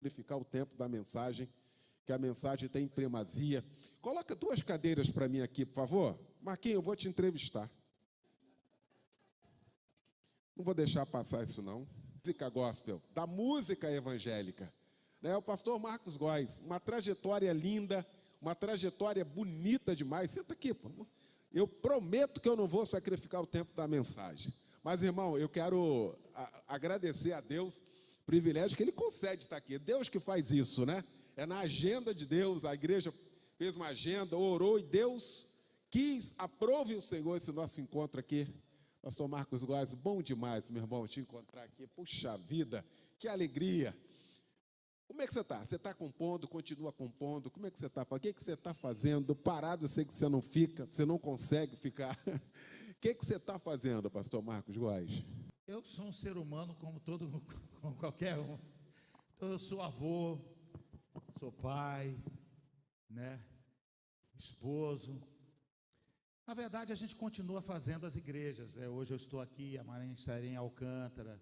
sacrificar o tempo da mensagem, que a mensagem tem primazia. Coloca 2 cadeiras para mim aqui, por favor. Marquinhos, eu vou te entrevistar. Não vou deixar passar isso, não. Música gospel, da música evangélica. Né? O pastor Marcos Góes, uma trajetória linda, uma trajetória bonita demais. Senta aqui, pô. Eu prometo que eu não vou sacrificar o tempo da mensagem. Mas, irmão, eu quero agradecer a Deus o privilégio que Ele concede estar aqui. Deus que faz isso, né? É na agenda de Deus, a igreja fez uma agenda, orou e Deus quis, aprove o Senhor esse nosso encontro aqui. Pastor Marcos Góes, bom demais, meu irmão, te encontrar aqui. Puxa vida, que alegria. Como é que você está? Você está compondo, continua compondo? Como é que você está? O que você está fazendo? Parado, eu sei que você não fica, você não consegue ficar. O que você está fazendo, pastor Marcos Góes? Eu sou um ser humano como qualquer um. Então, eu sou avô, sou pai, né? Esposo. Na verdade, a gente continua fazendo as igrejas. Hoje eu estou aqui, amanhã estarei em Alcântara,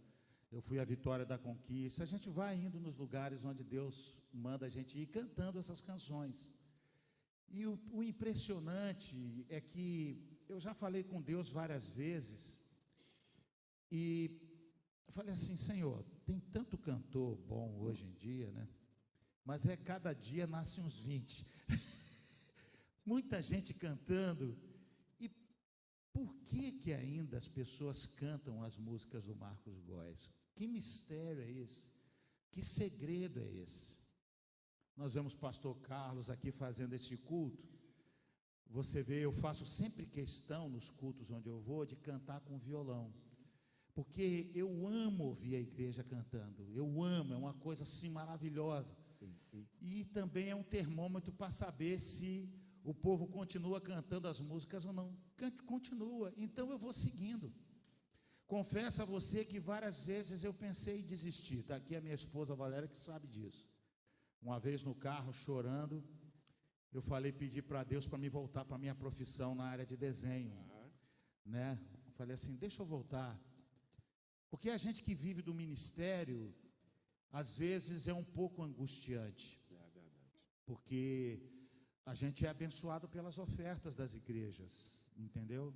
eu fui à Vitória da Conquista. A gente vai indo nos lugares onde Deus manda a gente ir cantando essas canções. E o impressionante é que eu já falei com Deus várias vezes e eu falei assim: Senhor, tem tanto cantor bom hoje em dia, né? Mas cada dia nasce uns 20. Muita gente cantando. E por que ainda as pessoas cantam as músicas do Marcos Góes? Que mistério é esse? Que segredo é esse? Nós vemos o pastor Carlos aqui fazendo esse culto. Você vê, eu faço sempre questão nos cultos onde eu vou de cantar com violão, porque eu amo ouvir a igreja cantando. Eu amo, é uma coisa assim maravilhosa. E também é um termômetro para saber se o povo continua cantando as músicas ou não. Continua, então eu vou seguindo. Confesso a você que várias vezes eu pensei em desistir. Está aqui a minha esposa Valéria, que sabe disso. Uma vez no carro, chorando, eu pedi para Deus para me voltar para a minha profissão na área de desenho, né? Falei assim: deixa eu voltar, porque a gente que vive do ministério, às vezes é um pouco angustiante, porque a gente é abençoado pelas ofertas das igrejas, entendeu?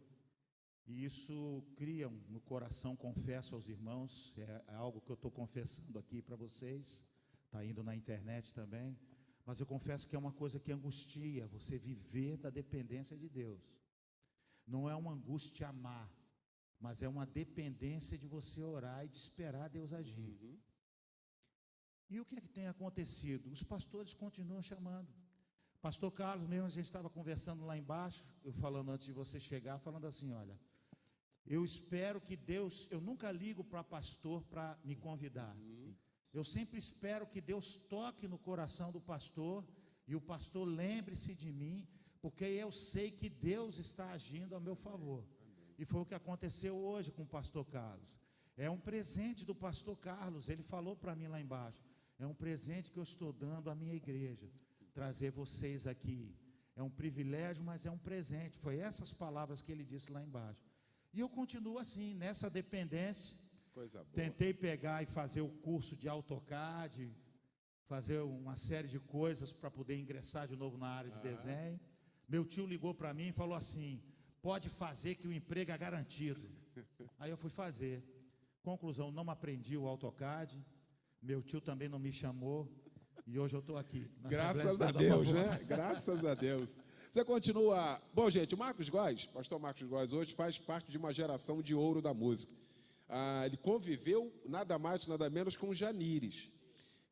E isso cria no coração, confesso aos irmãos, é algo que eu estou confessando aqui para vocês, está indo na internet também, mas eu confesso que é uma coisa que angustia, você viver da dependência de Deus. Não é uma angústia má, mas é uma dependência de você orar e de esperar Deus agir. E o que é que tem acontecido? Os pastores continuam chamando. Pastor Carlos mesmo, a gente estava conversando lá embaixo, eu falando antes de você chegar, falando assim: olha, eu espero que Deus, eu nunca ligo para pastor para me convidar. Eu sempre espero que Deus toque no coração do pastor e o pastor lembre-se de mim, porque eu sei que Deus está agindo a meu favor. E foi o que aconteceu hoje com o pastor Carlos. É um presente do pastor Carlos, ele falou para mim lá embaixo: é um presente que eu estou dando à minha igreja, trazer vocês aqui. É um privilégio, mas é um presente. Foi essas palavras que ele disse lá embaixo. E eu continuo assim, nessa dependência. Coisa boa. Tentei pegar e fazer o curso de AutoCAD, fazer uma série de coisas para poder ingressar de novo na área de desenho. Meu tio ligou para mim e falou assim: pode fazer que o emprego é garantido. Aí eu fui fazer. Conclusão, não aprendi o AutoCAD. Meu tio também não me chamou. E hoje eu estou aqui. Graças a Deus, né? Graças a Deus. Você continua... Bom, gente, o Marcos Góes, pastor Marcos Góes, hoje faz parte de uma geração de ouro da música. Ele conviveu nada mais, nada menos com o Janires.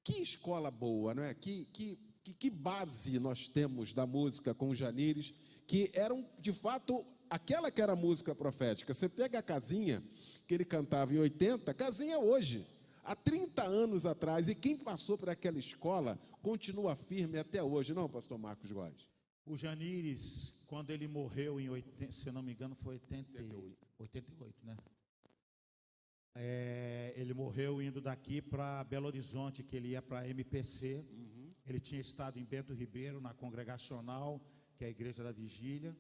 Que escola boa, não é? Que base nós temos da música com o Janires, que eram, de fato, aquela que era a música profética. Você pega a Casinha, que ele cantava em 80, Casinha hoje, há 30 anos atrás, e quem passou por aquela escola continua firme até hoje, não, pastor Marcos Góes? O Janires, quando ele morreu em 80, se eu não me engano, foi 88, né? Ele morreu indo daqui para Belo Horizonte, que ele ia para a MPC. Ele tinha estado em Bento Ribeiro, na Congregacional, que é a Igreja da Vigília.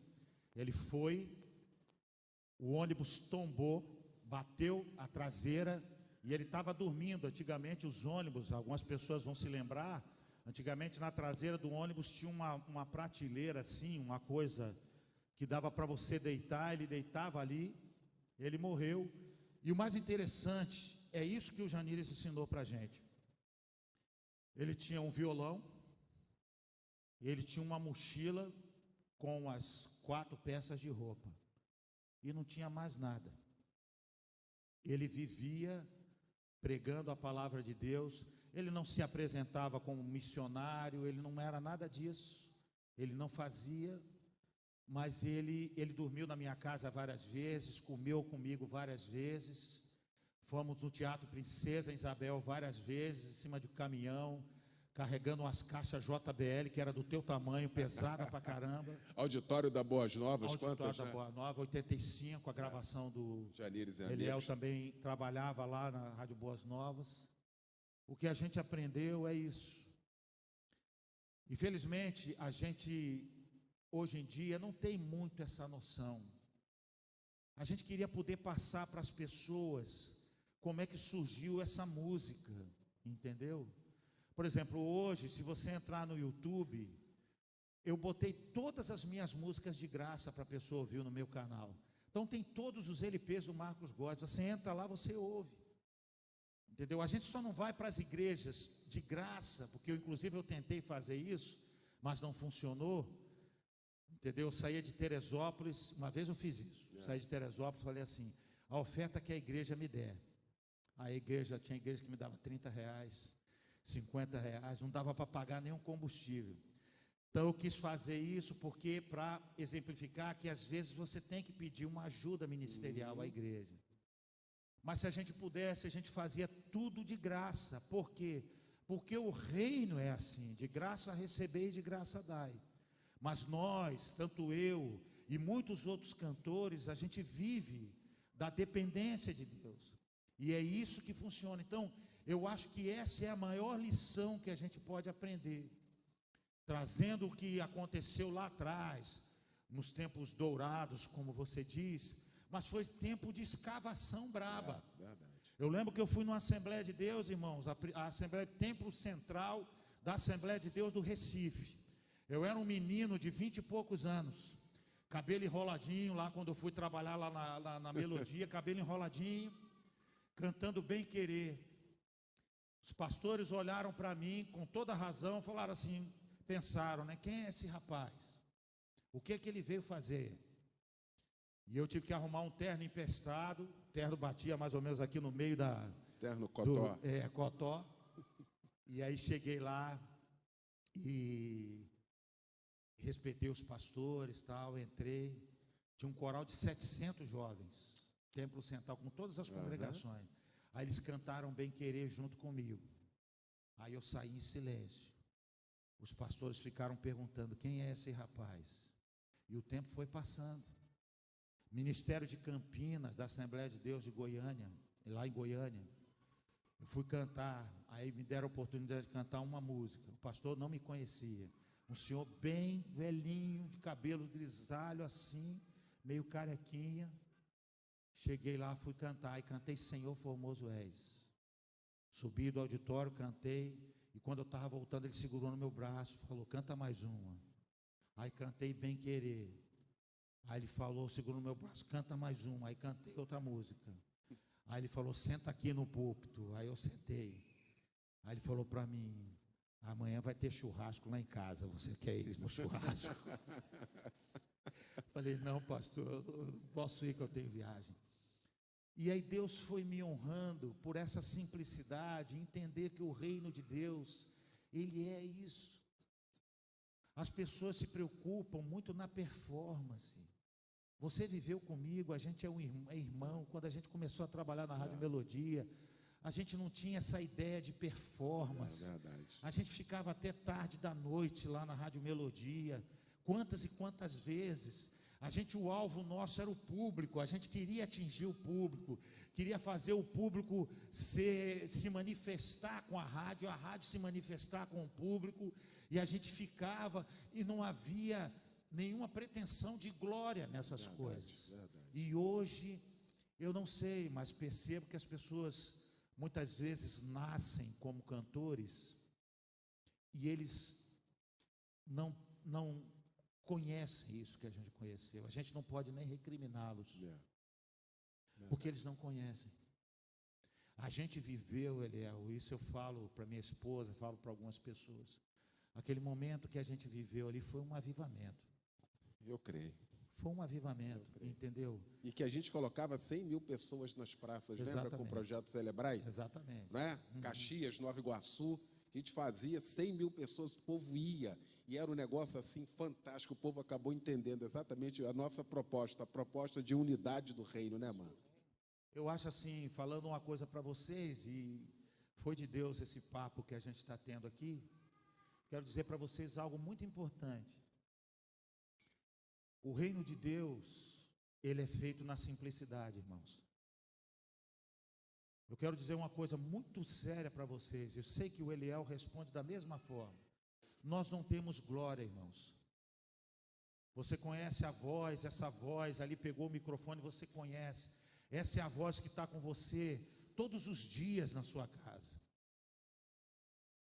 Ele foi, o ônibus tombou, bateu a traseira e ele estava dormindo. Antigamente os ônibus, algumas pessoas vão se lembrar, antigamente na traseira do ônibus tinha uma prateleira assim, uma coisa que dava para você deitar, ele deitava ali, ele morreu. E o mais interessante, é isso que o Janires ensinou para a gente. Ele tinha um violão, ele tinha uma mochila com as 4 peças de roupa, e não tinha mais nada. Ele vivia pregando a palavra de Deus, ele não se apresentava como missionário, ele não era nada disso, ele não fazia, mas ele dormiu na minha casa várias vezes, comeu comigo várias vezes, fomos no Teatro Princesa Isabel várias vezes, em cima de um caminhão, carregando umas caixas JBL, que era do teu tamanho, pesada pra caramba. Auditório da Boas Novas, Auditório quantas, da né? Boa Nova, 85, a gravação do Janires e Eliel amigos. também trabalhava lá na Rádio Boas Novas. O que a gente aprendeu é isso. Infelizmente, a gente, hoje em dia, não tem muito essa noção. A gente queria poder passar para as pessoas como é que surgiu essa música, entendeu? Por exemplo, hoje, se você entrar no YouTube, eu botei todas as minhas músicas de graça para a pessoa ouvir no meu canal. Então tem todos os LPs do Marcos Góes, você entra lá, você ouve. Entendeu? A gente só não vai para as igrejas de graça, porque inclusive eu tentei fazer isso, mas não funcionou. Entendeu? Eu saía de Teresópolis, uma vez eu fiz isso. Saí de Teresópolis e falei assim: a oferta que a igreja me der. Tinha igreja que me dava R$30, R$50, não dava para pagar nenhum combustível. Então eu quis fazer isso porque para exemplificar que às vezes você tem que pedir uma ajuda ministerial à igreja. Mas se a gente pudesse, a gente fazia tudo de graça. Por quê? Porque o reino é assim: de graça receber e de graça dai. Mas nós, tanto eu e muitos outros cantores, a gente vive da dependência de Deus. E é isso que funciona. Então, eu acho que essa é a maior lição que a gente pode aprender. Trazendo o que aconteceu lá atrás, nos tempos dourados, como você diz, mas foi tempo de escavação braba. Verdade. Eu lembro que eu fui numa Assembleia de Deus, irmãos, a Assembleia Templo Central da Assembleia de Deus do Recife. Eu era um menino de 20 e poucos anos, cabelo enroladinho, lá quando eu fui trabalhar lá na Melodia, cabelo enroladinho, cantando Bem Querer. Os pastores olharam para mim com toda razão, falaram assim, pensaram, né? Quem é esse rapaz? O que é que ele veio fazer? E eu tive que arrumar um terno emprestado, o terno batia mais ou menos aqui no meio Terno Cotó. Cotó. E aí cheguei lá e respeitei os pastores, tal, entrei. Tinha um coral de 700 jovens, Templo Central, com todas as congregações. Aí eles cantaram Bem Querer junto comigo. Aí eu saí em silêncio. Os pastores ficaram perguntando: quem é esse rapaz? E o tempo foi passando. Ministério de Campinas, da Assembleia de Deus de Goiânia, lá em Goiânia, eu fui cantar. Aí me deram a oportunidade de cantar uma música. O pastor não me conhecia. Um senhor bem velhinho, de cabelo grisalho assim, meio carequinha. Cheguei lá, fui cantar e cantei Senhor Formoso És. Subi do auditório, cantei, e quando eu estava voltando, ele segurou no meu braço, falou: canta mais uma. Aí cantei Bem Querer. Aí ele falou, segurou no meu braço, canta mais uma. Aí cantei outra música. Aí ele falou: senta aqui no púlpito. Aí eu sentei. Aí ele falou para mim: amanhã vai ter churrasco lá em casa, você quer ir no churrasco? Falei: não, pastor, eu não posso ir que eu tenho viagem. E aí Deus foi me honrando por essa simplicidade, entender que o reino de Deus, ele é isso. As pessoas se preocupam muito na performance. Você viveu comigo, a gente é irmão. Quando a gente começou a trabalhar na Rádio Melodia, a gente não tinha essa ideia de performance. A gente ficava até tarde da noite lá na Rádio Melodia. Quantas e quantas vezes o alvo nosso era o público, a gente queria atingir o público, queria fazer o público se manifestar com a rádio se manifestar com o público, e a gente ficava, e não havia nenhuma pretensão de glória nessas coisas. E hoje, eu não sei, mas percebo que as pessoas muitas vezes nascem como cantores e eles não conhecem isso que a gente conheceu. A gente não pode nem recriminá-los, porque eles não conhecem. A gente viveu, Eliel, isso eu falo para minha esposa, falo para algumas pessoas. Aquele momento que a gente viveu ali foi um avivamento. Eu creio. Foi um avivamento, entendeu? E que a gente colocava 100 mil pessoas nas praças, lembra, com o projeto Celebrai? Exatamente. Não é? Caxias, Nova Iguaçu, a gente fazia 100 mil pessoas, o povo ia, e era um negócio assim fantástico, o povo acabou entendendo exatamente a nossa proposta, a proposta de unidade do reino, né, mano? Eu acho assim, falando uma coisa para vocês, e foi de Deus esse papo que a gente está tendo aqui, quero dizer para vocês algo muito importante. O reino de Deus, ele é feito na simplicidade, irmãos. Eu quero dizer uma coisa muito séria para vocês. Eu sei que o Eliel responde da mesma forma. Nós não temos glória, irmãos. Você conhece a voz, essa voz ali pegou o microfone, você conhece. Essa é a voz que está com você todos os dias na sua casa.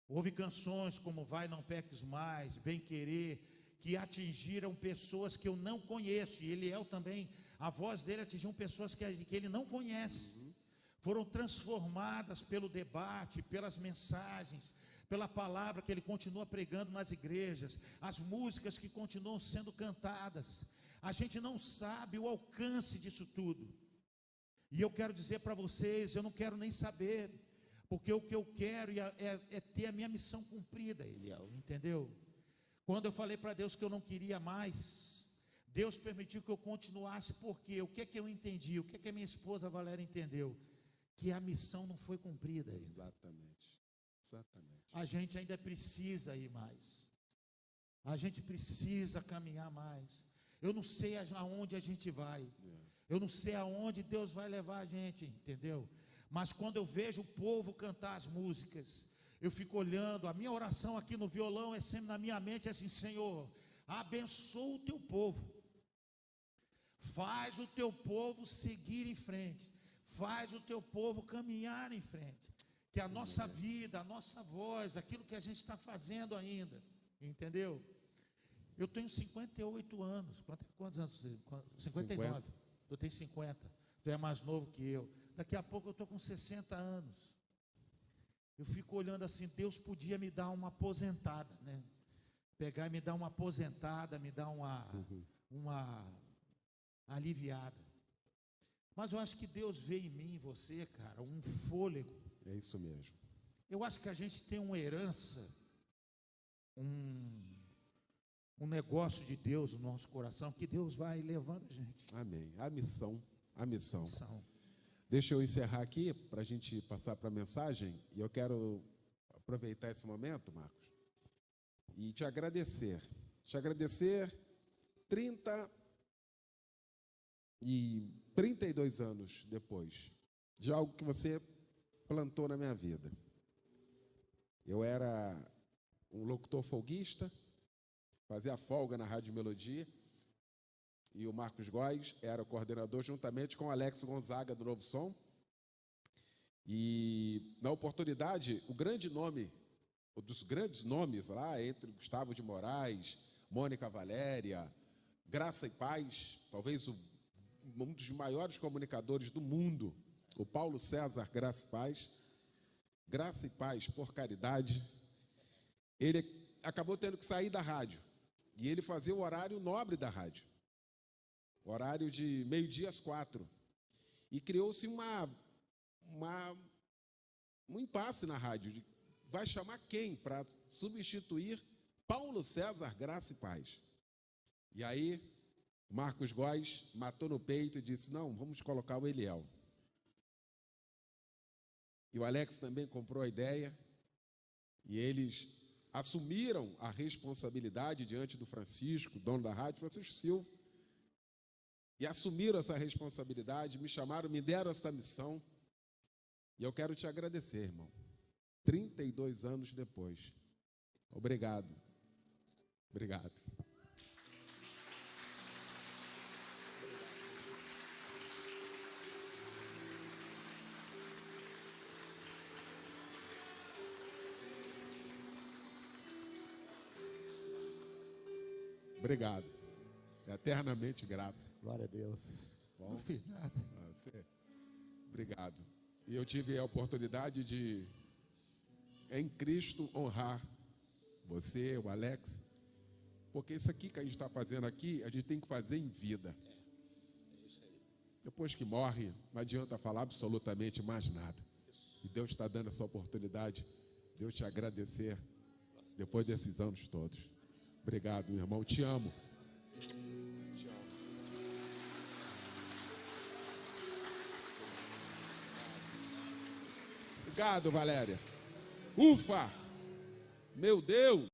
Houve canções como Vai, Não Peques Mais, Bem Querer, que atingiram pessoas que eu não conheço, e Eliel também, a voz dele atingiu pessoas que ele não conhece, foram transformadas pelo debate, pelas mensagens, pela palavra que ele continua pregando nas igrejas, as músicas que continuam sendo cantadas. A gente não sabe o alcance disso tudo, e eu quero dizer para vocês, eu não quero nem saber, porque o que eu quero é ter a minha missão cumprida, Eliel, entendeu? Quando eu falei para Deus que eu não queria mais, Deus permitiu que eu continuasse, porque o que é que eu entendi? O que é que a minha esposa Valéria entendeu? Que a missão não foi cumprida ainda. Exatamente. A gente ainda precisa ir mais. A gente precisa caminhar mais. Eu não sei aonde a gente vai. Eu não sei aonde Deus vai levar a gente, entendeu? Mas quando eu vejo o povo cantar as músicas, eu fico olhando, a minha oração aqui no violão é sempre na minha mente, é assim: Senhor, abençoa o teu povo, faz o teu povo seguir em frente, faz o teu povo caminhar em frente, que a nossa vida, a nossa voz, aquilo que a gente está fazendo ainda, entendeu? Eu tenho 58 anos, quantos anos você? 59, eu tenho 50, tu é mais novo que eu, daqui a pouco eu estou com 60 anos, eu fico olhando assim, Deus podia me dar uma aposentada, né? Pegar e me dar uma aposentada, me dar uma aliviada. Mas eu acho que Deus vê em mim, em você, cara, um fôlego. É isso mesmo. Eu acho que a gente tem uma herança, um negócio de Deus no nosso coração, que Deus vai levando a gente. Amém. A missão. Deixa eu encerrar aqui, para a gente passar para a mensagem, e eu quero aproveitar esse momento, Marcos, e te agradecer. 32 anos depois, de algo que você plantou na minha vida. Eu era um locutor folguista, fazia folga na Rádio Melodia, e o Marcos Góes era o coordenador, juntamente com o Alex Gonzaga, do Novo Som. E, na oportunidade, o grande nome, um dos grandes nomes lá, entre Gustavo de Moraes, Mônica Valéria, Graça e Paz, talvez um dos maiores comunicadores do mundo, o Paulo César Graça e Paz, por caridade, ele acabou tendo que sair da rádio, e ele fazia o horário nobre da rádio, horário de 12h às 4h, e criou-se um impasse na rádio, vai chamar quem para substituir Paulo César Graça e Paz? E aí, Marcos Góes matou no peito e disse: não, vamos colocar o Eliel. E o Alex também comprou a ideia, e eles assumiram a responsabilidade diante do Francisco, dono da rádio, Francisco Silva, e assumiram essa responsabilidade, me chamaram, me deram essa missão, e eu quero te agradecer, irmão, 32 anos depois. Obrigado. Obrigado. Eternamente grato. Glória a Deus. Não fiz nada. Obrigado. E eu tive a oportunidade de, em Cristo, honrar você, o Alex, porque isso aqui que a gente está fazendo aqui, a gente tem que fazer em vida. Depois que morre, não adianta falar absolutamente mais nada. E Deus está dando essa oportunidade, Deus te agradecer, depois desses anos todos. Obrigado, meu irmão, te amo. Obrigado, Valéria. Ufa! Meu Deus!